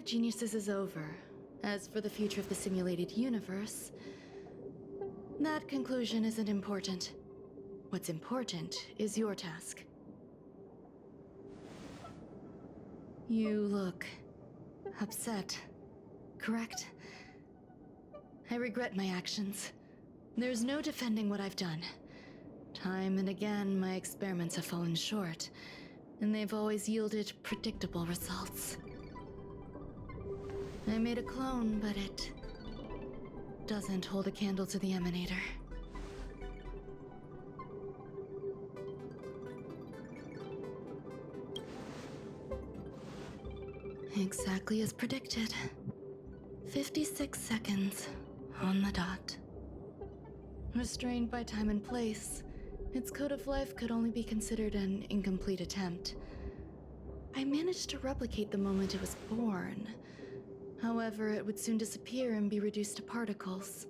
geniuses is over. As for the future of the simulated universe, that conclusion isn't important. What's important is your task. You look upset, correct? I regret my actions. There's no defending what I've done. Time and again, my experiments have fallen short, and they've always yielded predictable results. I made a clone, but it doesn't hold a candle to the emanator. Exactly as predicted. 56 seconds on the dot. Restrained by time and place, its code of life could only be considered an incomplete attempt. I managed to replicate the moment it was born. However, it would soon disappear and be reduced to particles.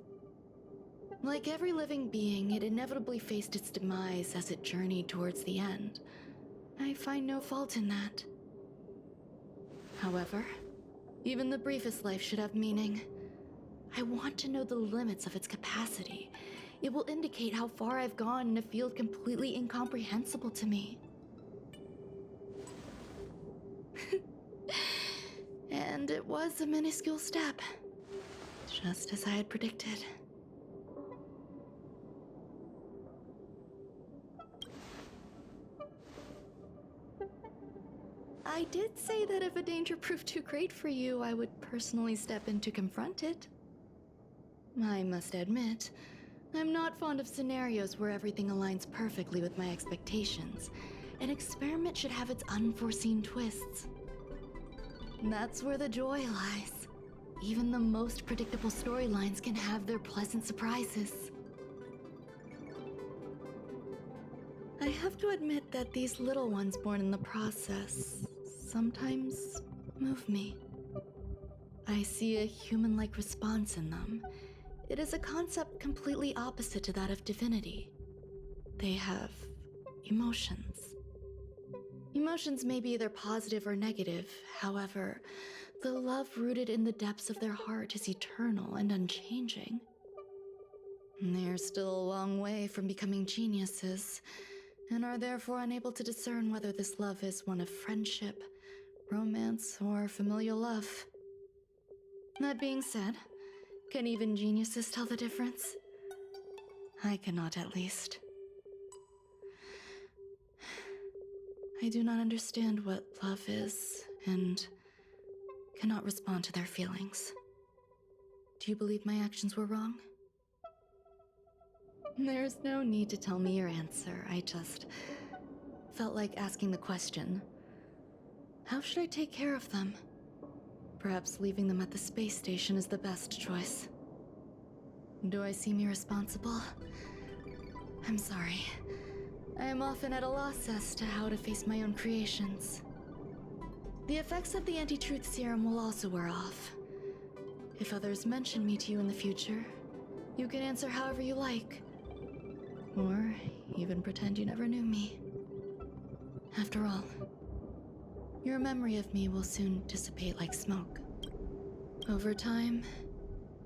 Like every living being, it inevitably faced its demise as it journeyed towards the end. I find no fault in that. However, even the briefest life should have meaning. I want to know the limits of its capacity. It will indicate how far I've gone in a field completely incomprehensible to me. And it was a minuscule step, just as I had predicted. I did say that if a danger proved too great for you, I would personally step in to confront it. I must admit, I'm not fond of scenarios where everything aligns perfectly with my expectations. An experiment should have its unforeseen twists. That's where the joy lies. Even the most predictable storylines can have their pleasant surprises. I have to admit that these little ones born in the process sometimes move me. I see a human-like response in them. It is a concept completely opposite to that of divinity. They have emotions. Emotions may be either positive or negative. However, the love rooted in the depths of their heart is eternal and unchanging. They're still a long way from becoming geniuses, and are therefore unable to discern whether this love is one of friendship, romance, or familial love. That being said, can even geniuses tell the difference? I cannot, at least. I do not understand what love is, and cannot respond to their feelings. Do you believe my actions were wrong? There's no need to tell me your answer. I just felt like asking the question. How should I take care of them? Perhaps leaving them at the space station is the best choice. Do I seem irresponsible? I'm sorry. I am often at a loss as to how to face my own creations. The effects of the anti-truth serum will also wear off. If others mention me to you in the future, you can answer however you like. Or even pretend you never knew me. After all, your memory of me will soon dissipate like smoke. Over time,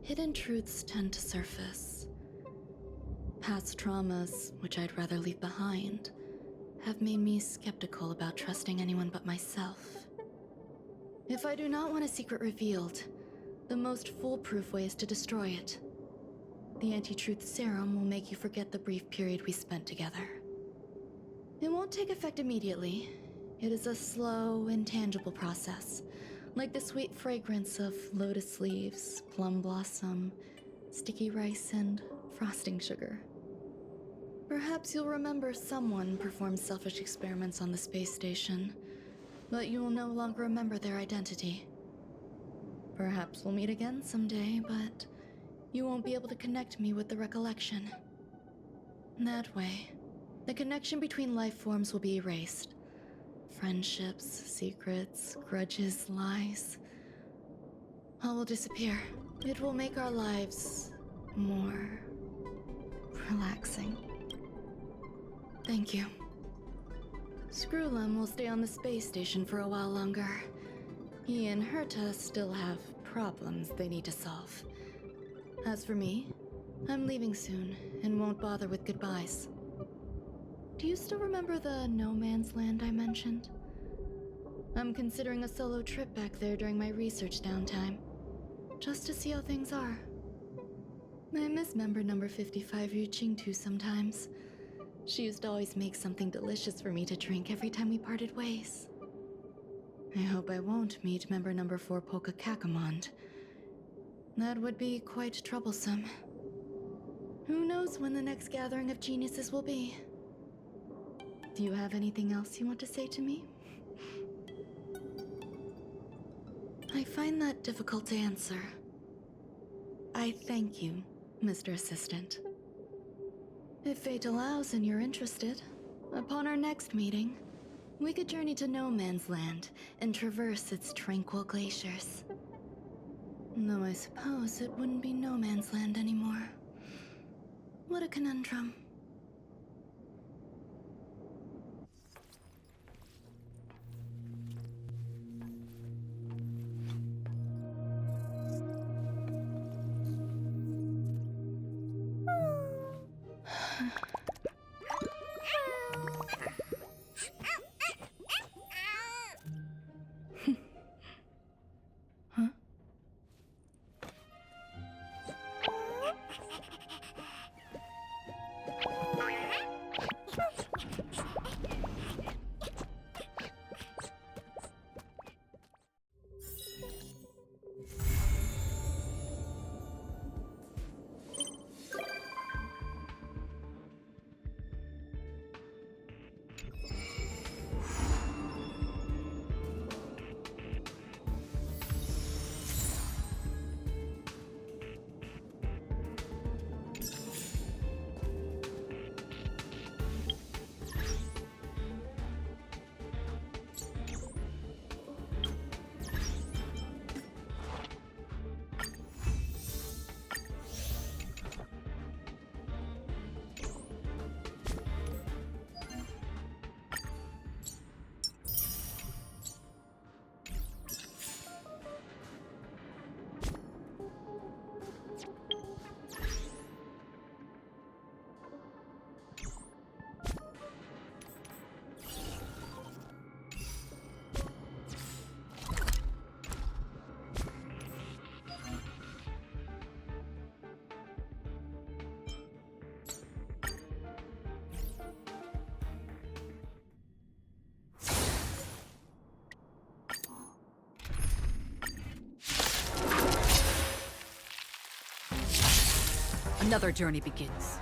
hidden truths tend to surface. Past traumas, which I'd rather leave behind, have made me skeptical about trusting anyone but myself. If I do not want a secret revealed, the most foolproof way is to destroy it. The anti-truth serum will make you forget the brief period we spent together. It won't take effect immediately. It is a slow, intangible process, like the sweet fragrance of lotus leaves, plum blossom, sticky rice, and frosting sugar. Perhaps you'll remember someone performed selfish experiments on the space station, but you will no longer remember their identity. Perhaps we'll meet again someday, but you won't be able to connect me with the recollection. That way, the connection between life forms will be erased. Friendships, secrets, grudges, lies, all will disappear. It will make our lives more relaxing. Thank you. Screwlum will stay on the space station for a while longer. He and Herta still have problems they need to solve. As for me, I'm leaving soon and won't bother with goodbyes. Do you still remember the no man's land I mentioned? I'm considering a solo trip back there during my research downtime, just to see how things are. I miss member number 55 Ryujingtu sometimes. She used to always make something delicious for me to drink every time we parted ways. I hope I won't meet member number 4 Polka Kakamond. That would be quite troublesome. Who knows when the next gathering of geniuses will be? Do you have anything else you want to say to me? I find that difficult to answer. I thank you, Mr. Assistant. If fate allows and you're interested, upon our next meeting, we could journey to No Man's Land and traverse its tranquil glaciers. Though I suppose it wouldn't be No Man's Land anymore. What a conundrum. Huh? Another journey begins.